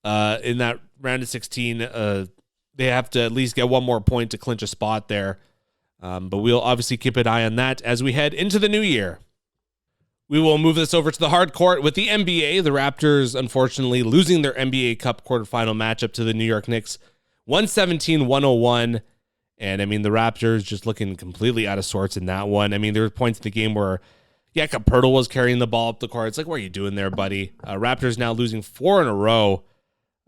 in that round of 16. They have to at least get 1 more point to clinch a spot there. But we'll obviously keep an eye on that as we head into the new year. We will move this over to the hard court with the NBA. The Raptors, unfortunately, losing their NBA Cup quarterfinal matchup to the New York Knicks, 117-101. And, the Raptors just looking completely out of sorts in that one. There were points in the game where Jakob Poeltl was carrying the ball up the court. It's like, what are you doing there, buddy? Raptors now losing 4 in a row.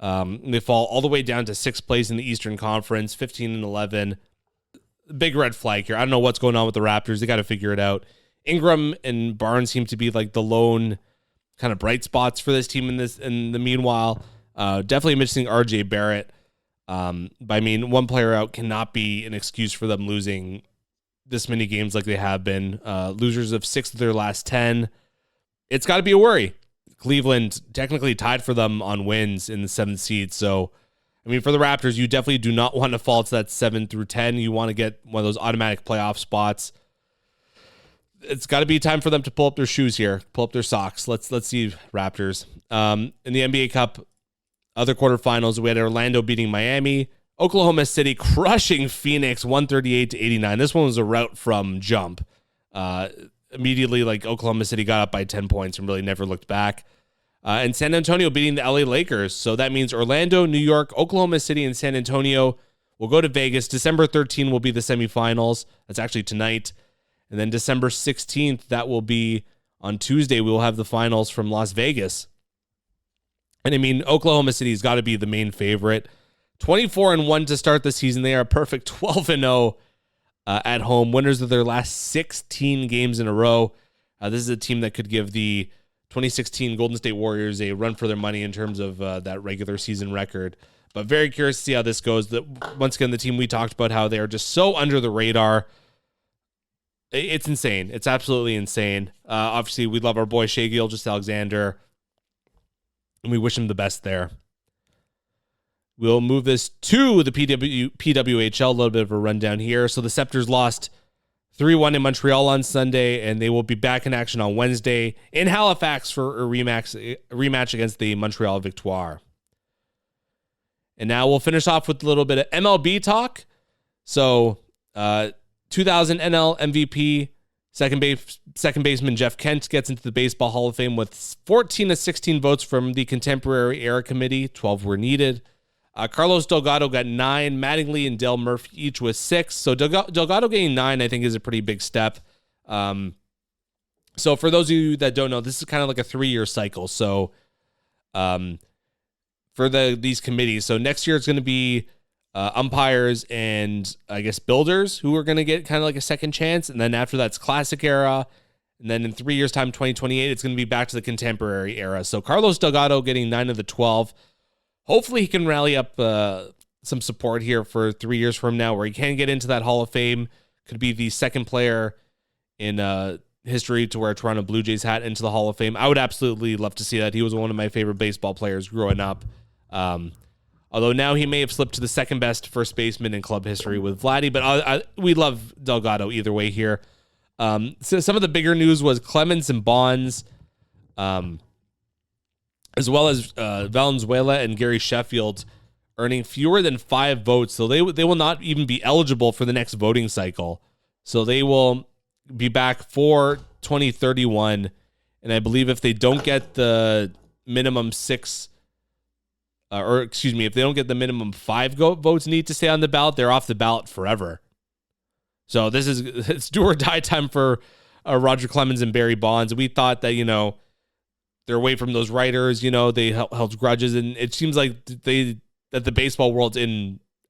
They fall all the way down to 6th place in the Eastern Conference, 15-11. Big red flag here. I don't know what's going on with the Raptors. They got to figure it out. Ingram and Barnes seem to be like the lone kind of bright spots for this team in the meanwhile. Definitely missing RJ Barrett. But 1 player out cannot be an excuse for them losing this many games like they have been. Losers of 6 of their last 10. It's got to be a worry. Cleveland technically tied for them on wins in the 7th seed. So, for the Raptors, you definitely do not want to fall to that 7 through 10. You want to get one of those automatic playoff spots. It's got to be time for them to pull up their shoes here, pull up their socks. Let's see, Raptors. In the NBA Cup, other quarterfinals, we had Orlando beating Miami, Oklahoma City crushing Phoenix 138-89. This one was a rout from jump. Immediately, like, Oklahoma City got up by 10 points and really never looked back. And San Antonio beating the LA Lakers. So that means Orlando, New York, Oklahoma City, and San Antonio will go to Vegas. December 13th will be the semifinals. That's actually tonight. And then December 16th, that will be on Tuesday. We will have the finals from Las Vegas. And I mean, Oklahoma City's got to be the main favorite. 24-1 to start the season. They are a perfect 12-0 at home. Winners of their last 16 games in a row. This is a team that could give the 2016 Golden State Warriors a run for their money in terms of that regular season record. But very curious to see how this goes. Once again, the team we talked about, how they are just so under the radar. It's insane. It's absolutely insane. Obviously, we love our boy Shai Gilgeous-Alexander, and we wish him the best there. We'll move this to the PWHL, a little bit of a rundown here. So the Scepters lost 3-1 in Montreal on Sunday, and they will be back in action on Wednesday in Halifax for a rematch against the Montreal Victoire. And now we'll finish off with a little bit of MLB talk. So 2000 NL MVP, second baseman Jeff Kent gets into the Baseball Hall of Fame with 14 of 16 votes from the Contemporary Era Committee. 12 were needed. Carlos Delgado got 9. Mattingly and Dale Murphy each with 6. So Delgado getting 9, I think, is a pretty big step. So for those of you that don't know, this is kind of like a 3-year cycle. So for these committees, so next year it's going to be umpires and I guess builders who are going to get kind of like a second chance. And then after that's Classic Era. And then in 3 years' time, 2028, it's going to be back to the Contemporary Era. So Carlos Delgado getting 9 of the 12. Hopefully he can rally up some support here for 3 years from now where he can get into that Hall of Fame. Could be the second player in history to wear a Toronto Blue Jays hat into the Hall of Fame. I would absolutely love to see that. He was one of my favorite baseball players growing up. Although now he may have slipped to the second best first baseman in club history with Vladdy, but we love Delgado either way here. So some of the bigger news was Clemens and Bonds, as well as Valenzuela and Gary Sheffield earning fewer than 5 votes. So they will not even be eligible for the next voting cycle. So they will be back for 2031. And I believe if they don't get the minimum 6, if they don't get the minimum 5 votes need to stay on the ballot, they're off the ballot forever. So it's do or die time for Roger Clemens and Barry Bonds. We thought that, they're away from those writers, they held grudges, and it seems like that the baseball world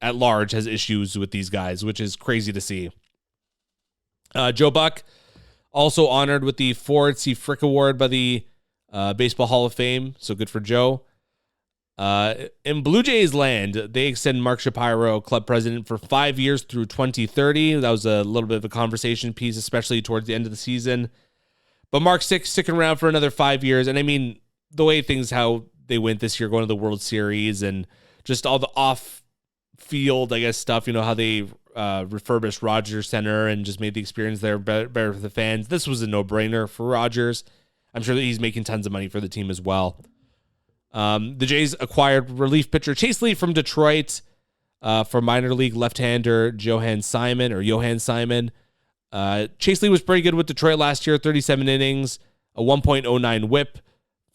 at large has issues with these guys, which is crazy to see. Joe Buck also honored with the Ford C. Frick Award by the Baseball Hall of Fame, so good for Joe. In Blue Jays land, they extend Mark Shapiro, club president, for 5 years through 2030. That was a little bit of a conversation piece, especially towards the end of the season. But Mark's sticking around for another 5 years. And I mean, the way how they went this year, going to the World Series and just all the off-field, I guess, stuff, how they refurbished Rogers Center and just made the experience there better for the fans. This was a no-brainer for Rogers. I'm sure that he's making tons of money for the team as well. The Jays acquired relief pitcher Chase Lee from Detroit for minor league left-hander Johan Simon. Chase Lee was pretty good with Detroit last year, 37 innings, a 1.09 whip,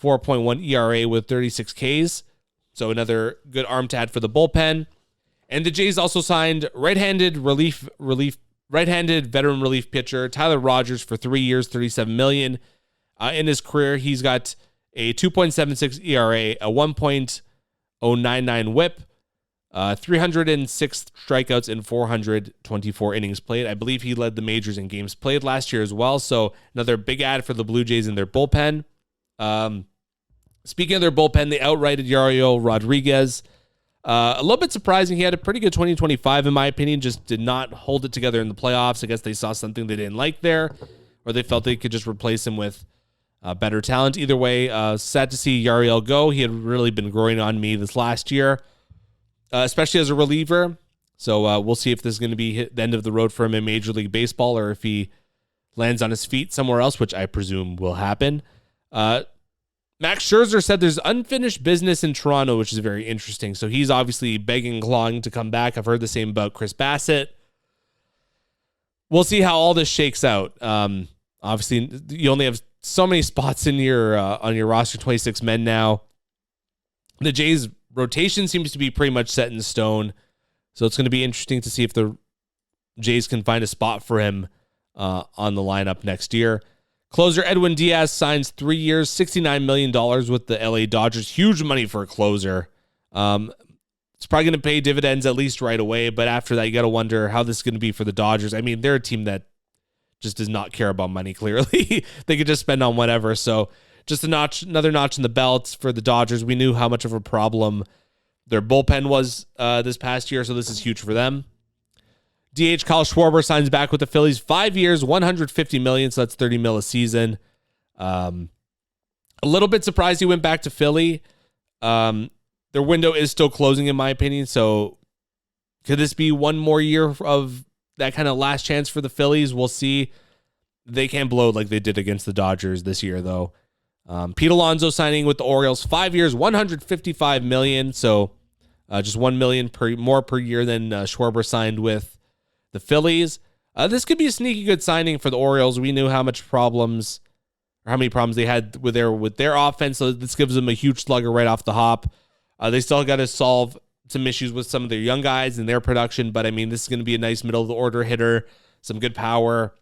4.1 ERA with 36 Ks. So another good arm to add for the bullpen. And the Jays also signed right-handed veteran relief pitcher Tyler Rogers for 3 years, $37 million. In his career, he's got a 2.76 ERA, a 1.099 whip, 306 strikeouts in 424 innings played. I believe he led the majors in games played last year as well. So another big ad for the Blue Jays in their bullpen. Speaking of their bullpen, they outrighted Yariel Rodriguez. A little bit surprising. He had a pretty good 2025, in my opinion, just did not hold it together in the playoffs. I guess they saw something they didn't like there, or they felt they could just replace him with better talent. Either way, sad to see Yariel go. He had really been growing on me this last year, especially as a reliever. So we'll see if this is going to be the end of the road for him in Major League Baseball, or if he lands on his feet somewhere else, which I presume will happen. Matt Max Scherzer said there's unfinished business in Toronto, which is very interesting. So he's obviously begging, clawing to come back. I've heard the same about Chris Bassett. We'll see how all this shakes out. Obviously, you only have so many spots in your on your roster, 26 men now. The Jays' rotation seems to be pretty much set in stone. So it's going to be interesting to see if the Jays can find a spot for him on the lineup next year. Closer Edwin Diaz signs 3 years, $69 million with the LA Dodgers. Huge money for a closer. It's probably going to pay dividends at least right away, but after that, you got to wonder how this is going to be for the Dodgers. I mean, they're a team that just does not care about money, clearly. They could just spend on whatever. So just another notch in the belt for the Dodgers. We knew how much of a problem their bullpen was this past year, so this is huge for them. DH Kyle Schwarber signs back with the Phillies, 5 years, $150 million, so that's $30 million a season. A little bit surprised he went back to Philly. Their window is still closing, in my opinion, so could this be one more year of that kind of last chance for the Phillies? We'll see. They can't blow like they did against the Dodgers this year, though. Pete Alonso signing with the Orioles, 5 years, $155 million, so just $1 million more per year than Schwarber signed with the Phillies. This could be a sneaky good signing for the Orioles. We knew how many problems they had with their offense, so this gives them a huge slugger right off the hop. They still got to solve some issues with some of their young guys and their production, but I mean, this is going to be a nice middle of the order hitter, some good power.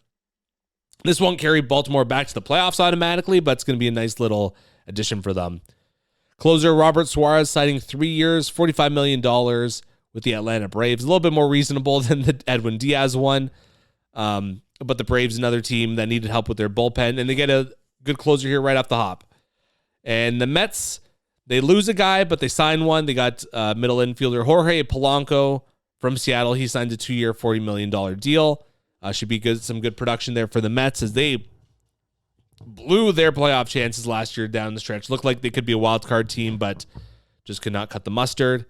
This won't carry Baltimore back to the playoffs automatically, but it's going to be a nice little addition for them. Closer Robert Suarez signing 3 years, $45 million with the Atlanta Braves. A little bit more reasonable than the Edwin Diaz one. But the Braves, another team that needed help with their bullpen, and they get a good closer here right off the hop. And the Mets, they lose a guy, but they sign one. They got middle infielder Jorge Polanco from Seattle. He signed a 2-year, $40 million deal. Should be good, some good production there for the Mets as they blew their playoff chances last year down the stretch. Looked like they could be a wild card team, but just could not cut the mustard.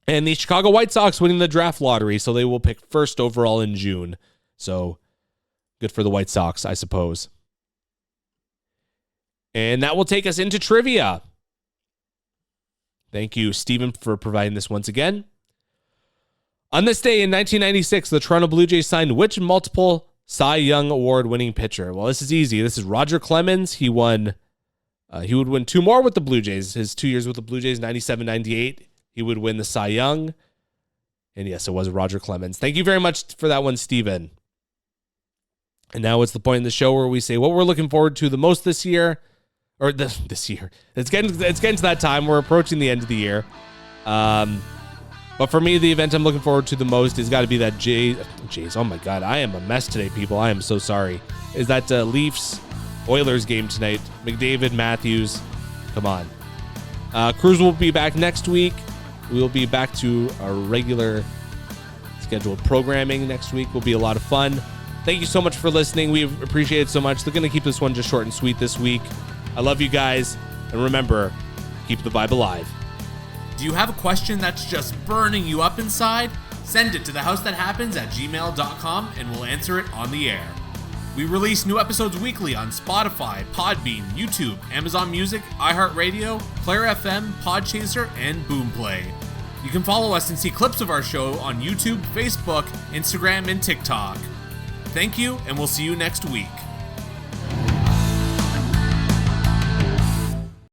And the Chicago White Sox winning the draft lottery, so they will pick first overall in June. So good for the White Sox, I suppose. And that will take us into trivia. Thank you, Steven, for providing this once again. On this day in 1996, the Toronto Blue Jays signed which multiple Cy Young Award-winning pitcher? Well, this is easy. This is Roger Clemens. He would win 2 more with the Blue Jays. His 2 years with the Blue Jays, 97, 98. He would win the Cy Young. And yes, it was Roger Clemens. Thank you very much for that one, Steven. And now it's the point in the show where we say what we're looking forward to the most this year. Or this year. It's getting to that time. We're approaching the end of the year. But for me, the event I'm looking forward to the most has got to be that Jays. Oh my God, I am a mess today, people. I am so sorry. Is that Leafs Oilers game tonight? McDavid, Matthews. Come on. Cruz will be back next week. We will be back to our regular scheduled programming next week. Will be a lot of fun. Thank you so much for listening. We appreciate it so much. They're going to keep this one just short and sweet this week. I love you guys. And remember, keep the vibe alive. Do you have a question that's just burning you up inside? Send it to thehousethathappens@gmail.com and we'll answer it on the air. We release new episodes weekly on Spotify, Podbean, YouTube, Amazon Music, iHeart Radio, Player FM, Podchaser, and Boomplay. You can follow us and see clips of our show on YouTube, Facebook, Instagram, and TikTok. Thank you, and we'll see you next week.